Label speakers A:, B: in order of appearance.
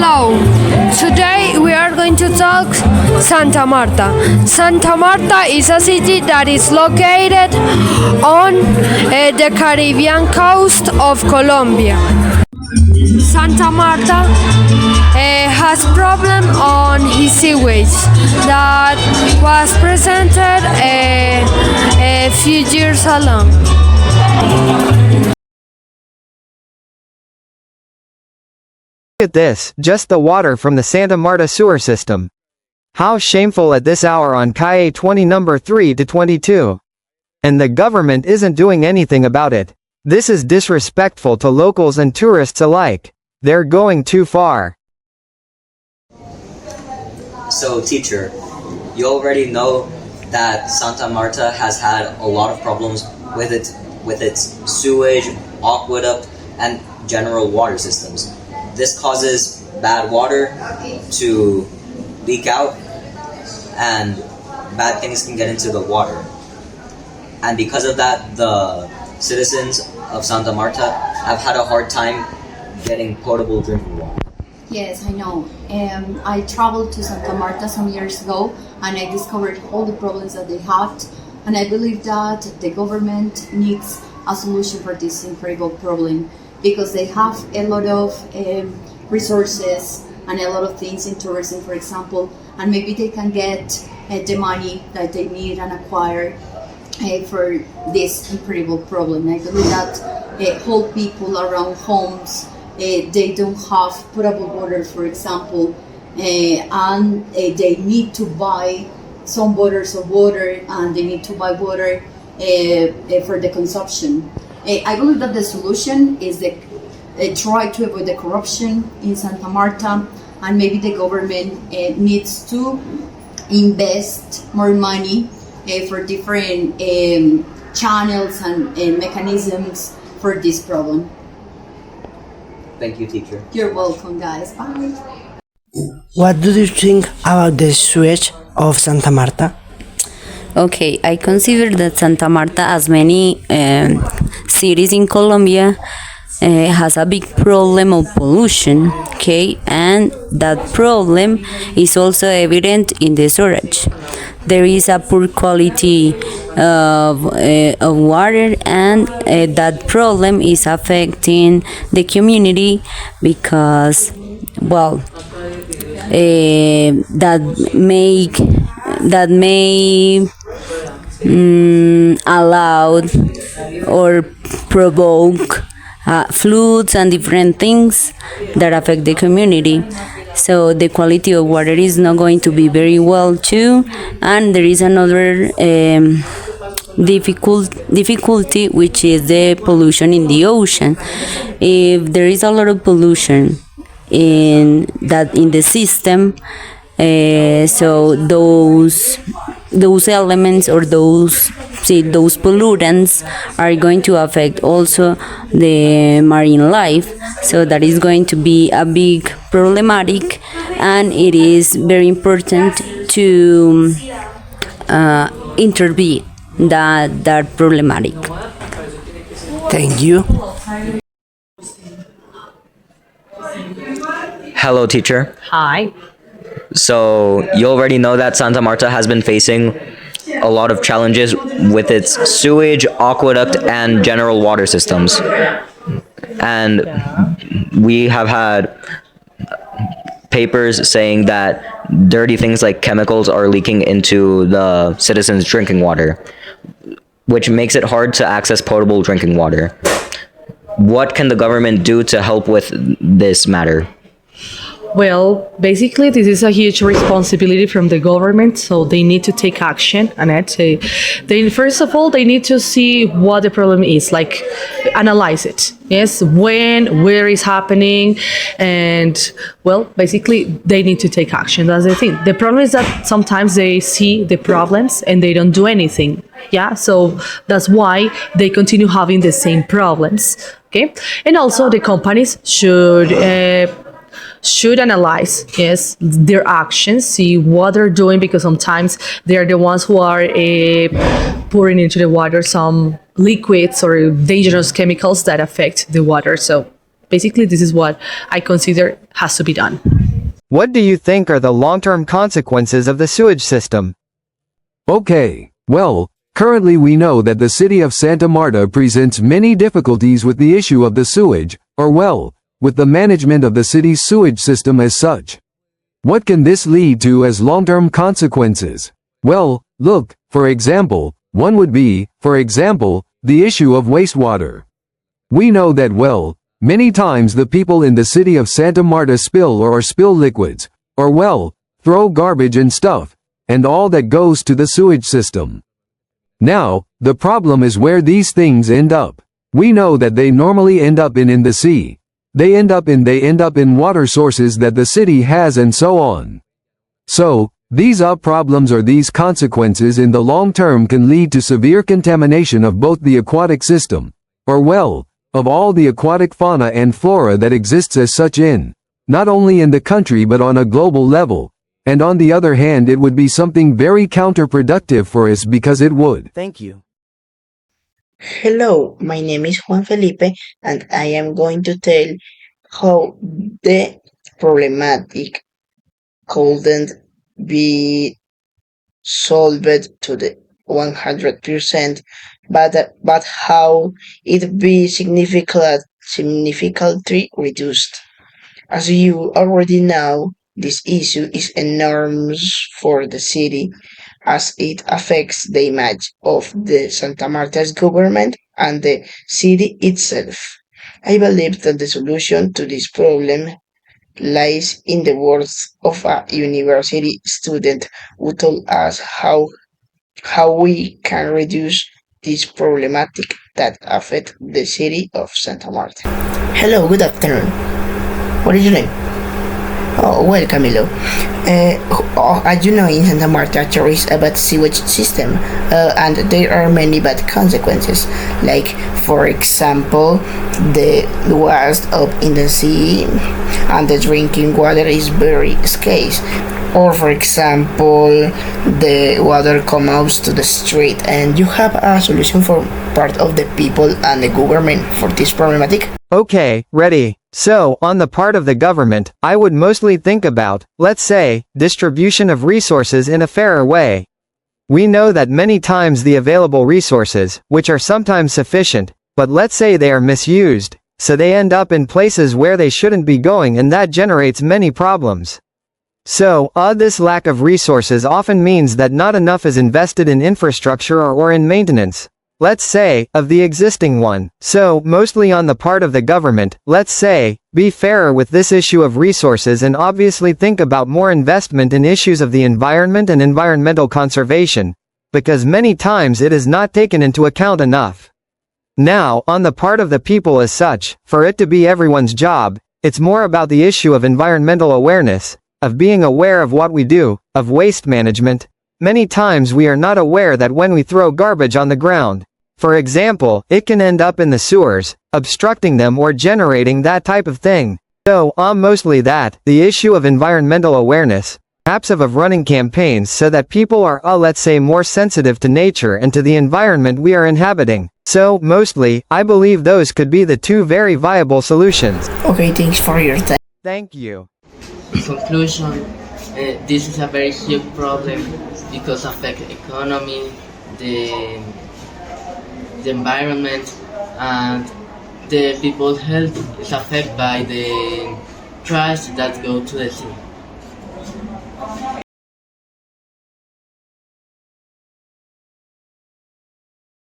A: Hello, today we are going to talk Santa Marta. Santa Marta is a city that is located on the Caribbean coast of Colombia. Santa Marta has problem on his sewage that was presented a few years ago.
B: Look at this, just the water from the Santa Marta sewer system. How shameful at this hour on Calle 20 number 3 to 22. And the government isn't doing anything about it. This is disrespectful to locals and tourists alike. They're going too far.
C: So teacher, you already know that Santa Marta has had a lot of problems with its sewage, aqueduct, and general water systems. This causes bad water to leak out and bad things can get into the water. And because of that, the citizens of Santa Marta have had a hard time getting potable drinking water.
D: Yes, I know. I traveled to Santa Marta some years ago and I discovered all the problems that they had. And I believe that the government needs a solution for this incredible problem, because they have a lot of resources and a lot of things in tourism, for example, and maybe they can get the money that they need and acquire for this incredible problem. I believe that whole people around homes, they don't have potable water, for example, and they need to buy some bottles of water, and they need to buy water for the consumption. I believe that the solution is try to avoid the corruption in Santa Marta, and maybe the government needs to invest more money for different channels and mechanisms for this problem.
C: Thank you, teacher.
D: You're welcome, guys. Bye.
E: What do you think about the sewage of Santa Marta?
F: Okay, I consider that Santa Marta, as many cities in Colombia, has a big problem of pollution, okay, and that problem is also evident in the sewage. There is a poor quality of water, and that problem is affecting the community because, well, that may allow or provoke floods and different things that affect the community. So the quality of water is not going to be very well too, and there is another difficulty, which is the pollution in the ocean. If there is a lot of pollution in the system, so those elements or those pollutants are going to affect also the marine life. So that is going to be a big problematic, and it is very important to intervene that problematic.
E: Thank you.
C: Hello, teacher.
G: Hi.
C: So you already know that Santa Marta has been facing a lot of challenges with its sewage, aqueduct, and general water systems. And we have had papers saying that dirty things like chemicals are leaking into the citizens' drinking water, which makes it hard to access potable drinking water. What can the government do to help with this matter?
G: Well, basically, this is a huge responsibility from the government, so they need to take action on it. First of all, they need to see what the problem is, like analyze it. Yes, when, where is happening, and well, basically, they need to take action. That's the thing. The problem is that sometimes they see the problems and they don't do anything. Yeah, so that's why they continue having the same problems. Okay, and also the companies should analyze, yes, their actions, see what they're doing, because sometimes they're the ones who are pouring into the water some liquids or dangerous chemicals that affect the water. So basically, this is what I consider has to be done.
B: What do you think are the long-term consequences of the sewage system?
H: Okay, well, currently we know that the city of Santa Marta presents many difficulties with the issue of the sewage, or well, with the management of the city's sewage system as such. What can this lead to as long-term consequences? Well, look, for example, one would be, for example, the issue of wastewater. We know that well, many times the people in the city of Santa Marta spill liquids, or well, throw garbage and stuff, and all that goes to the sewage system. Now, the problem is where these things end up. We know that they normally end up in the sea. They end up in water sources that the city has and so on. So, these problems or these consequences in the long term can lead to severe contamination of both the aquatic system, or well, of all the aquatic fauna and flora that exists as such not only in the country but on a global level, and on the other hand it would be something very counterproductive for us because it would.
E: Thank you.
I: Hello, my name is Juan Felipe, and I am going to tell how the problematic couldn't be solved to the 100%, but how it be significantly reduced. As you already know, this issue is enormous for the city as it affects the image of the Santa Marta's government and the city itself. I believe that the solution to this problem lies in the words of a university student who told us how we can reduce this problematic that affect the city of Santa Marta. Hello, good afternoon. What is your name? Oh, well, Camilo. As you know, in Santa Marta there is a bad sewage system, and there are many bad consequences. Like, for example, the waste up in the sea, and the drinking water is very scarce. Or, for example, the water comes out to the street, and you have a solution for part of the people and the government for this problematic.
B: Okay, ready. So, on the part of the government, I would mostly think about, let's say, distribution of resources in a fairer way. We know that many times the available resources, which are sometimes sufficient, but let's say they are misused, so they end up in places where they shouldn't be going, and that generates many problems. So, this lack of resources often means that not enough is invested in infrastructure or in maintenance, let's say, of the existing one. So, mostly on the part of the government, let's say, be fairer with this issue of resources and obviously think about more investment in issues of the environment and environmental conservation, because many times it is not taken into account enough. Now, on the part of the people as such, for it to be everyone's job, it's more about the issue of environmental awareness, of being aware of what we do, of waste management. Many times we are not aware that when we throw garbage on the ground, for example, it can end up in the sewers, obstructing them or generating that type of thing. So, mostly that, the issue of environmental awareness, perhaps of running campaigns so that people are, let's say, more sensitive to nature and to the environment we are inhabiting. So, mostly, I believe those could be the two very viable solutions.
I: Okay, thanks for your time.
B: Thank you.
J: Conclusion, this is a very huge problem because affect economy, the environment, and the people's health is affected by the trash that go to the sea.